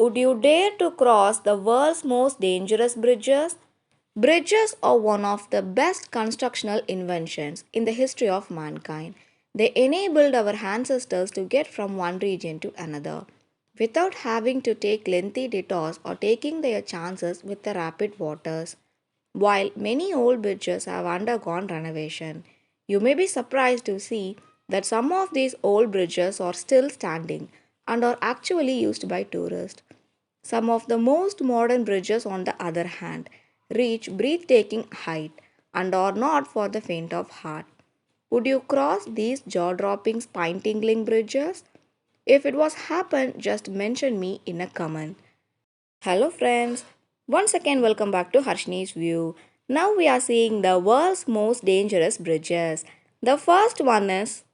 Would you dare to cross the world's most dangerous bridges? Bridges are one of the best constructional inventions in the history of mankind. They enabled our ancestors to get from one region to another without having to take lengthy detours or taking their chances with the rapid waters. While many old bridges have undergone renovation, you may be surprised to see that some of these old bridges are still standing and are actually used by tourists. Some of the most modern bridges, on the other hand, reach breathtaking height and are not for the faint of heart. Would you cross these jaw-dropping, spine-tingling bridges? If it was happen, just mention me in a comment. Hello friends, once again welcome back to Harshni's View. Now we are seeing the world's most dangerous bridges. The first one is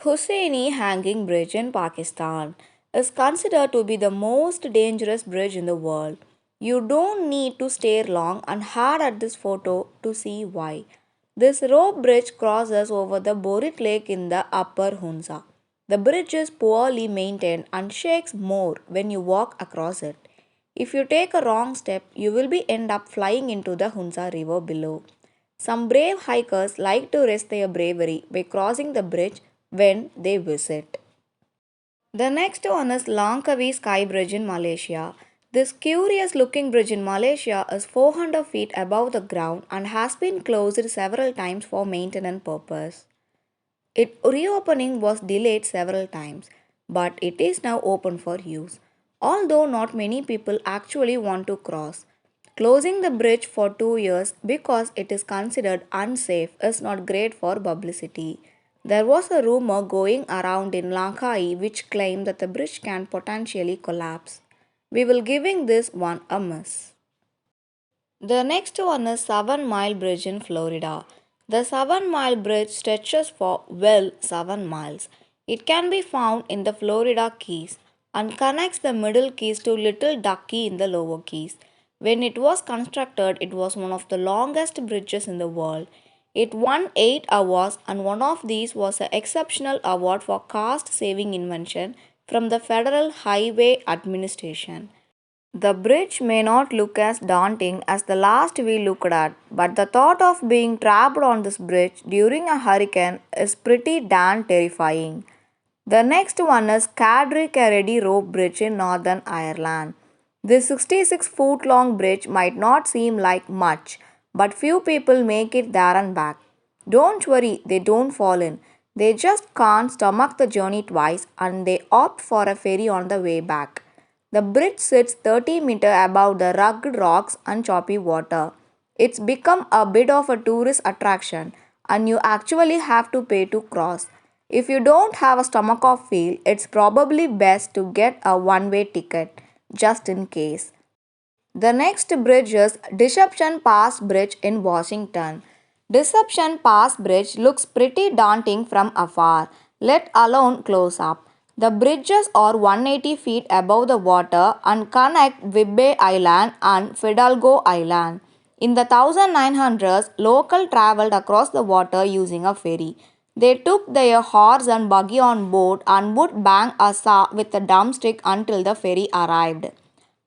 Husseini Hanging Bridge in Pakistan is considered to be the most dangerous bridge in the world. You don't need to stare long and hard at this photo to see why. This rope bridge crosses over the Borit Lake in the upper Hunza. The bridge is poorly maintained and shakes more when you walk across it. If you take a wrong step, you will be end up flying into the Hunza river below. Some brave hikers like to risk their bravery by crossing the bridge when they visit. The next one is Langkawi Sky Bridge in Malaysia. This curious looking bridge in Malaysia is 400 feet above the ground and has been closed several times for maintenance purpose. Its reopening was delayed several times, but it is now open for use. Although not many people actually want to cross, closing the bridge for 2 years because it is considered unsafe is not great for publicity. There was a rumor going around in Lankai which claimed that the bridge can potentially collapse. We will giving this one a miss. The next one is 7 Mile Bridge in Florida. The 7 Mile Bridge stretches for 7 miles. It can be found in the Florida Keys and connects the Middle Keys to Little Duck Key in the Lower Keys. When it was constructed, it was one of the longest bridges in the world. It won 8 awards, and one of these was an exceptional award for cost saving invention from the Federal Highway Administration. The bridge may not look as daunting as the last we looked at, but the thought of being trapped on this bridge during a hurricane is pretty darn terrifying. The next one is Cadry Caredy Rope Bridge in Northern Ireland. This 66-foot long bridge might not seem like much, but few people make it there and back. Don't worry, they don't fall in. They just can't stomach the journey twice and they opt for a ferry on the way back. The bridge sits 30 meters above the rugged rocks and choppy water. It's become a bit of a tourist attraction and you actually have to pay to cross. If you don't have a stomach of feel, it's probably best to get a one-way ticket just in case. The next bridge is Deception Pass Bridge in Washington. Deception Pass Bridge looks pretty daunting from afar, let alone close up. The bridges are 180 feet above the water and connect Whidbey Island and Fidalgo Island. In the 1900s, local traveled across the water using a ferry. They took their horse and buggy on board and would bang a saw with a drumstick until the ferry arrived.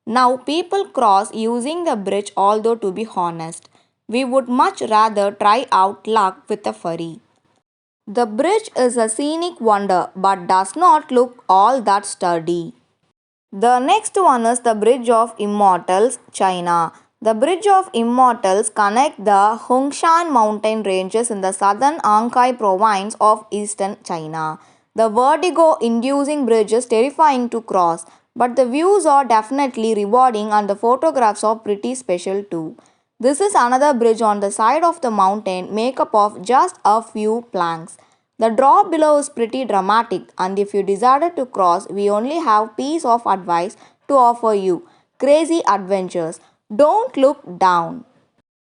Now people cross using the bridge, although to be honest, we would much rather try out luck with a ferry. The bridge is a scenic wonder but does not look all that sturdy. The next one is the Bridge of Immortals, China. The Bridge of Immortals connect the Hungshan mountain ranges in the southern Ankai province of eastern China. The vertigo-inducing bridge is terrifying to cross, but the views are definitely rewarding and the photographs are pretty special too. This is another bridge on the side of the mountain made up of just a few planks. The drop below is pretty dramatic, and if you decided to cross, we only have piece of advice to offer you. Crazy adventures. Don't look down.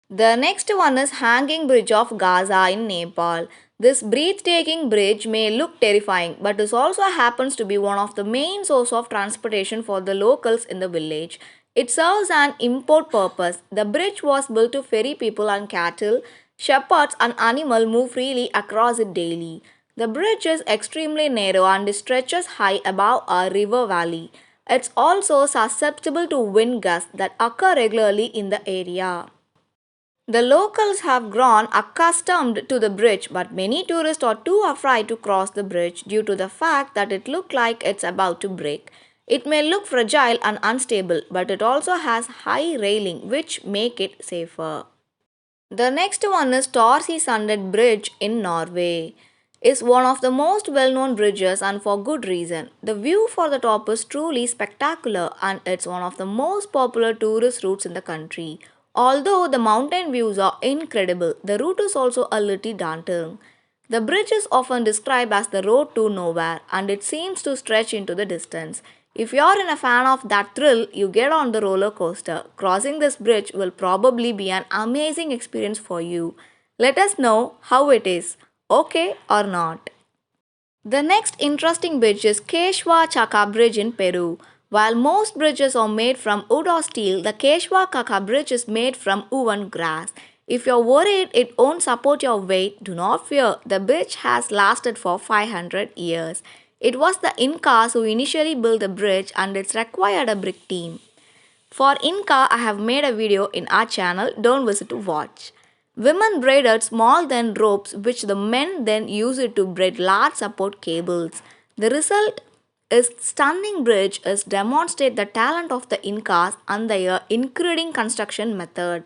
The next one is Hanging Bridge of Gaza in Nepal. This breathtaking bridge may look terrifying, but it also happens to be one of the main source of transportation for the locals in the village. It serves an import purpose. The bridge was built to ferry people and cattle, shepherds and animals move freely across it daily. The bridge is extremely narrow and stretches high above a river valley. It's also susceptible to wind gusts that occur regularly in the area. The locals have grown accustomed to the bridge, but many tourists are too afraid to cross the bridge due to the fact that it looks like it's about to break. It may look fragile and unstable, but it also has high railing which make it safer. The next one is Torsisundet Bridge in Norway. Is one of the most well-known bridges and for good reason. The view for the top is truly spectacular and it's one of the most popular tourist routes in the country. Although the mountain views are incredible, the route is also a little daunting. The bridge is often described as the road to nowhere and it seems to stretch into the distance. If you're in a fan of that thrill, you get on the roller coaster. Crossing this bridge will probably be an amazing experience for you. Let us know how it is, okay or not. The next interesting bridge is Quechua Chaka Bridge in Peru. While most bridges are made from wood or steel, the Quechua Chaka Bridge is made from woven grass. If you're worried it won't support your weight, do not fear. The bridge has lasted for 500 years. It was the Incas who initially built the bridge and it's required a brick team. For Inca, I have made a video in our channel, don't visit to watch. Women braided small thin ropes which the men then used to braid large support cables. The result is stunning bridge is demonstrate the talent of the Incas and their incredible construction method.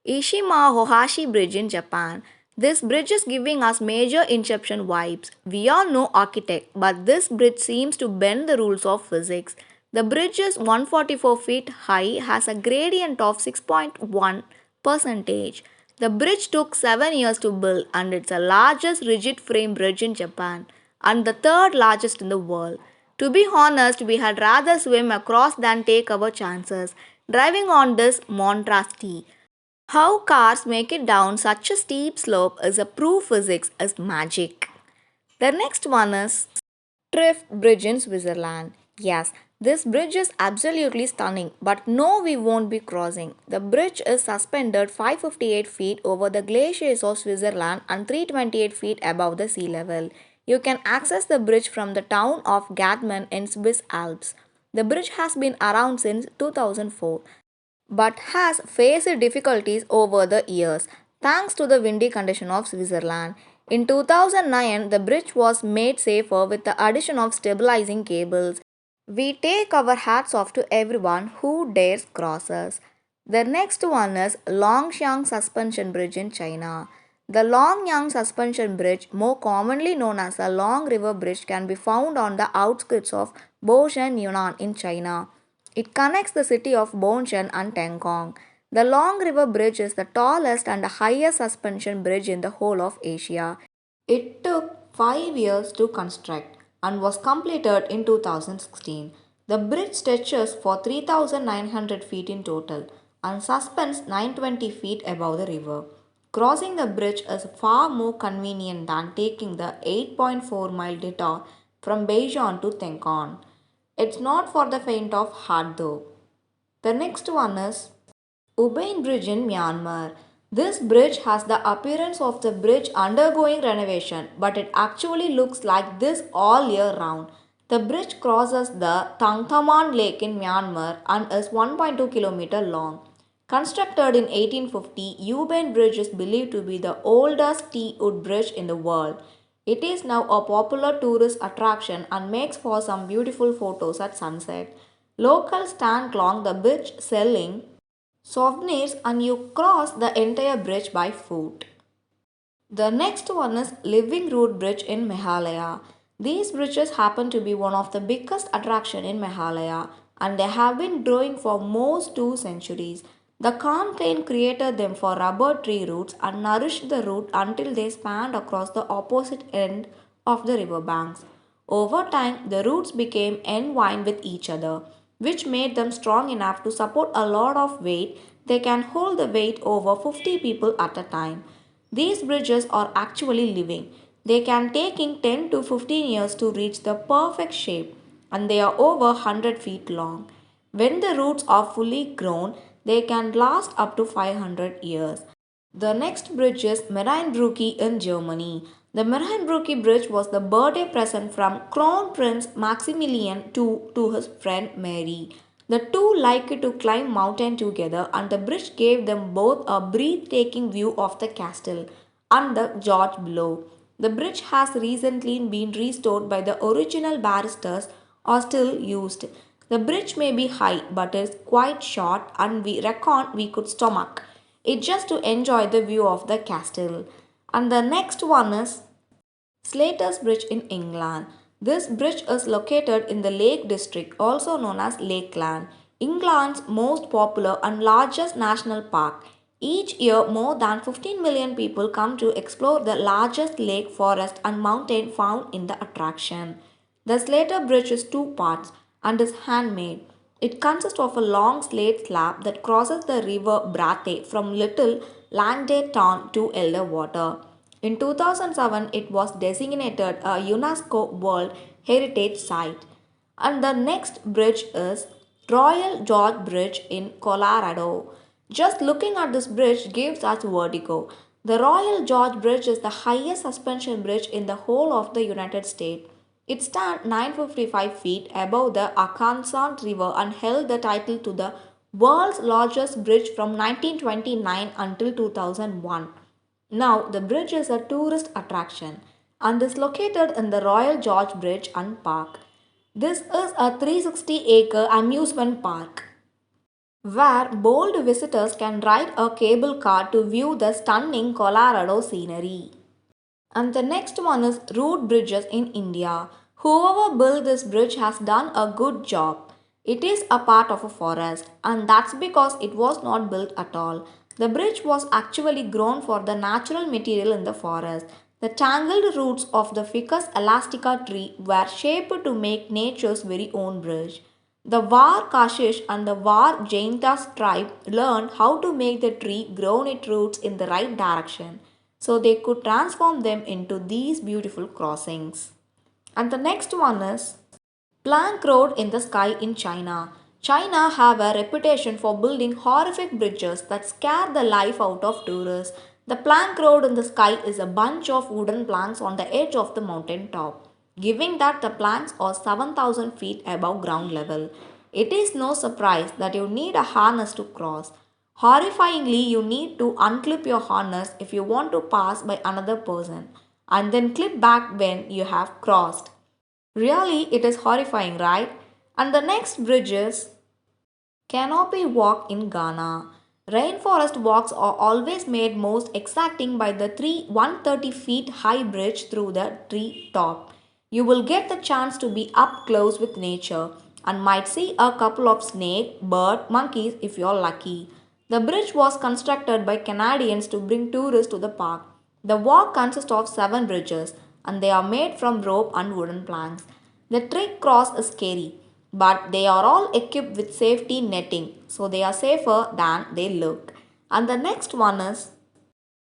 Ishima Hohashi Bridge in Japan. This bridge is giving us major Inception vibes. We are no architect, but this bridge seems to bend the rules of physics. The bridge is 144 feet high, has a gradient of 6.1 percentage. The bridge took 7 years to build and it's the largest rigid frame bridge in Japan and the third largest in the world. To be honest, we had rather swim across than take our chances driving on this monstrosity. How cars make it down such a steep slope is a proof physics is magic. The next one is Trift Bridge in Switzerland. Yes, this bridge is absolutely stunning, but no, we won't be crossing. The bridge is suspended 558 feet over the glaciers of Switzerland and 328 feet above the sea level. You can access the bridge from the town of Gatman in Swiss Alps. The bridge has been around since 2004 but has faced difficulties over the years thanks to the windy condition of Switzerland. In 2009, the bridge was made safer with the addition of stabilizing cables. We take our hats off to everyone who dares cross us. The next one is Longxiang Suspension Bridge in China. The Longyang Suspension Bridge, more commonly known as the Long River Bridge, can be found on the outskirts of Boshan, Yunnan in China. It connects the city of Bongshan and Tengkong. The Long River Bridge is the tallest and highest suspension bridge in the whole of Asia. It took 5 years to construct and was completed in 2016. The bridge stretches for 3,900 feet in total and suspends 920 feet above the river. Crossing the bridge is far more convenient than taking the 8.4-mile detour from Beijing to Tengkon. It's not for the faint of heart though. The next one is Ubain Bridge in Myanmar. This bridge has the appearance of the bridge undergoing renovation, but it actually looks like this all year round. The bridge crosses the Tangthaman Lake in Myanmar and is 1.2 km long. Constructed in 1850, Ubain Bridge is believed to be the oldest T-wood bridge in the world. It is now a popular tourist attraction and makes for some beautiful photos at sunset. Locals stand along the bridge selling souvenirs and you cross the entire bridge by foot. The next one is Living Root Bridge in Meghalaya. These bridges happen to be one of the biggest attraction in Meghalaya and they have been growing for most 2 centuries. The Khan clan created them for rubber tree roots and nourished the root until they spanned across the opposite end of the river banks. Over time, the roots became entwined with each other, which made them strong enough to support a lot of weight. They can hold the weight over 50 people at a time. These bridges are actually living. They can take 10 to 15 years to reach the perfect shape and they are over 100 feet long. When the roots are fully grown, they can last up to 500 years. The next bridge is Marienbrücke in Germany. The Marienbrücke Bridge was the birthday present from Crown Prince Maximilian II to his friend Mary. The two liked to climb mountain together and the bridge gave them both a breathtaking view of the castle and the George below. The bridge has recently been restored by the original barristers are still used. The bridge may be high but is quite short and we reckon we could stomach it just to enjoy the view of the castle. And the next one is Slater's Bridge in England. This bridge is located in the Lake District, also known as Lakeland, England's most popular and largest national park. Each year, more than 15 million people come to explore the largest lake, forest, and mountain found in the attraction. The Slater Bridge is two parts and is handmade. It consists of a long slate slab that crosses the river Brathay from Little Langdale Town to Elderwater. In 2007, it was designated a UNESCO World Heritage Site. And the next bridge is Royal George Bridge in Colorado. Just looking at this bridge gives us vertigo. The Royal George Bridge is the highest suspension bridge in the whole of the United States. It stands 955 feet above the Arkansas River and held the title to the world's largest bridge from 1929 until 2001. Now, the bridge is a tourist attraction and is located in the Royal George Bridge and Park. This is a 360-acre amusement park where bold visitors can ride a cable car to view the stunning Colorado scenery. And the next one is root bridges in India. Whoever built this bridge has done a good job. It is a part of a forest, and that's because it was not built at all. The bridge was actually grown for the natural material in the forest. The tangled roots of the Ficus elastica tree were shaped to make nature's very own bridge. The Var Kashish and the Var Jaintas tribe learned how to make the tree grow its roots in the right direction so they could transform them into these beautiful crossings. And the next one is Plank Road in the Sky in China. China have a reputation for building horrific bridges that scare the life out of tourists. The Plank Road in the Sky is a bunch of wooden planks on the edge of the mountain top, giving that the planks are 7,000 feet above ground level. It is no surprise that you need a harness to cross. Horrifyingly, you need to unclip your harness if you want to pass by another person and then clip back when you have crossed. Really, it is horrifying, right? And the next bridge is Canopy Walk in Ghana. Rainforest walks are always made most exacting by the 130 feet high bridge through the tree top. You will get the chance to be up close with nature and might see a couple of snake, bird, monkeys if you're lucky. The bridge was constructed by Canadians to bring tourists to the park. The walk consists of 7 bridges and they are made from rope and wooden planks. The trick cross is scary, but they are all equipped with safety netting, so they are safer than they look. And the next one is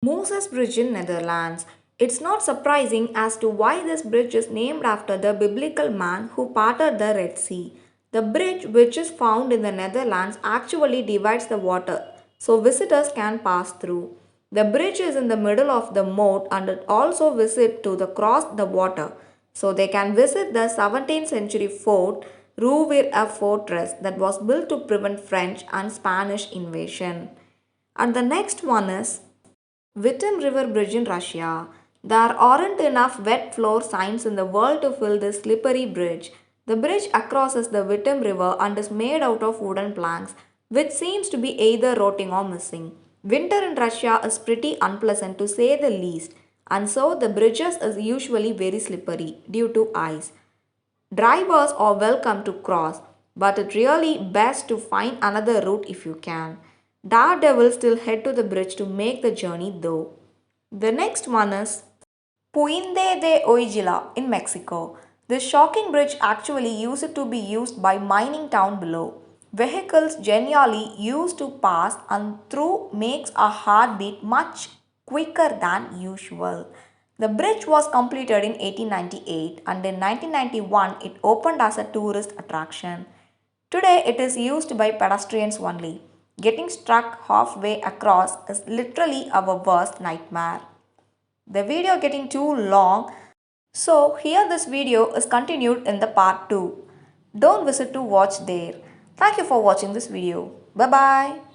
Moses Bridge in Netherlands. It's not surprising as to why this bridge is named after the biblical man who parted the Red Sea. The bridge, which is found in the Netherlands, actually divides the water so visitors can pass through. The bridge is in the middle of the moat and it also visits to cross the water so they can visit the 17th century fort Rouvir, a fortress that was built to prevent French and Spanish invasion. And the next one is Vitim River Bridge in Russia. There aren't enough wet floor signs in the world to fill this slippery bridge. The bridge crosses the Vitim River and is made out of wooden planks, which seems to be either rotting or missing. Winter in Russia is pretty unpleasant to say the least, and so the bridges is usually very slippery due to ice. Drivers are welcome to cross, but it's really best to find another route if you can. Daredevils still head to the bridge to make the journey though. The next one is Puente de Oigila in Mexico. This shocking bridge actually used to be used by mining town below. Vehicles generally used to pass and through makes a heartbeat much quicker than usual. The bridge was completed in 1898 and in 1991 it opened as a tourist attraction. Today it is used by pedestrians only. Getting stuck halfway across is literally our worst nightmare. The video getting too long, so here this video is continued in the part 2. Don't visit to watch there. Thank you for watching this video. Bye bye.